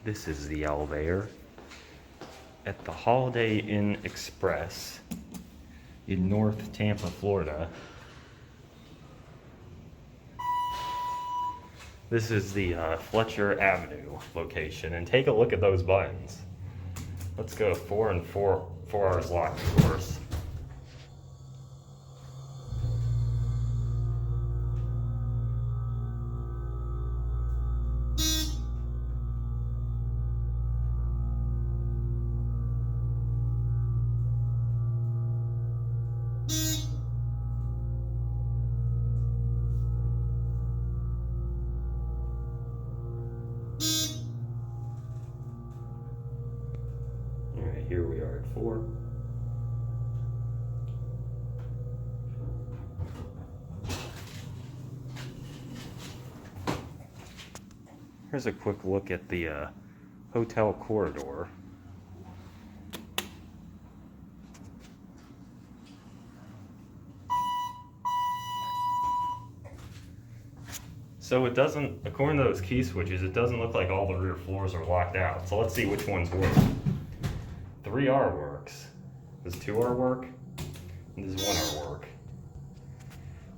This is the elevator at the Holiday Inn Express in North Tampa, Florida. This is the Fletcher Avenue location, and take a look at those buttons. Let's go 4 and 4 hours locked, of course. Alright, here we are at 4. Here's a quick look at the hotel corridor. So it doesn't, according to those key switches, it doesn't look like all the rear floors are locked out. So let's see which ones work. 3R works. Does 2R work? And does 1R work?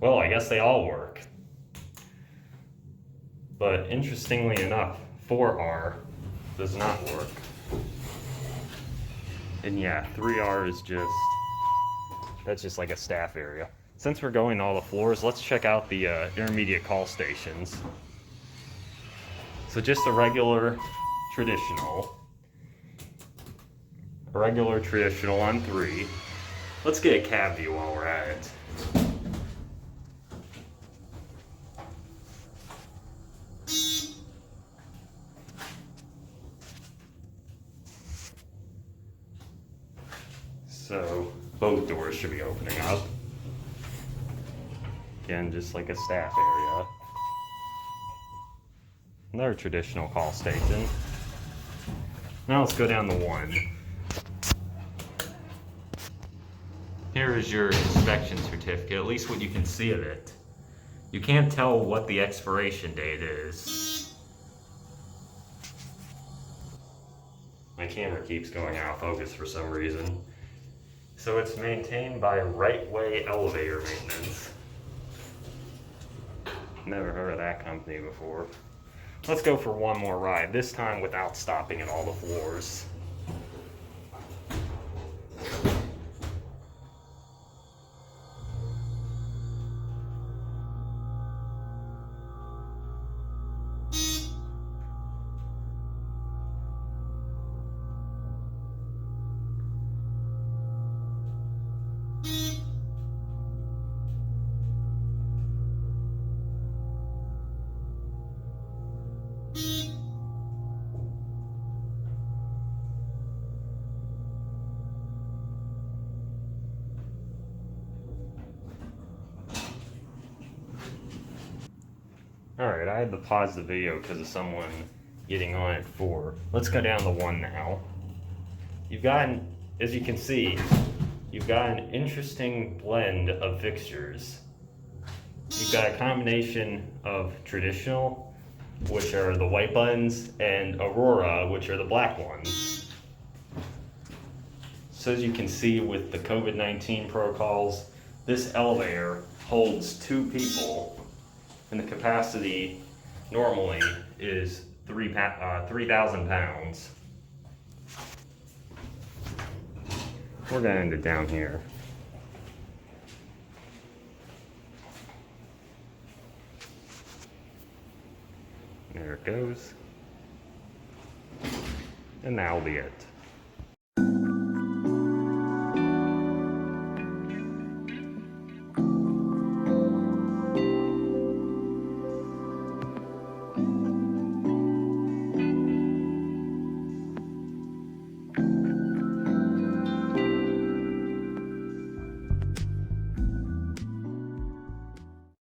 Well, I guess they all work. But interestingly enough, 4R does not work. And yeah, 3R is just, that's just like a staff area. Since we're going to all the floors, let's check out the intermediate call stations. So just a regular traditional on 3. Let's get a cab view while we're at it. So both doors should be opening up. Again, just like a staff area. Another traditional call station. Now let's go down to 1. Here is your inspection certificate, at least what you can see of it. You can't tell what the expiration date is. My camera keeps going out of focus for some reason. So it's maintained by Right Way Elevator Maintenance. Never heard of that company before. Let's go for one more ride, this time without stopping at all the floors. Alright, I had to pause the video because of someone getting on at 4. Let's go down to 1 now. You've got, as you can see, you've got an interesting blend of fixtures. You've got a combination of traditional, which are the white buttons, and Aurora, which are the black ones. So as you can see with the COVID-19 protocols, this elevator holds 2 people. And the capacity normally is 3,000 pounds. We're gonna end it down here. There it goes. And that'll be it.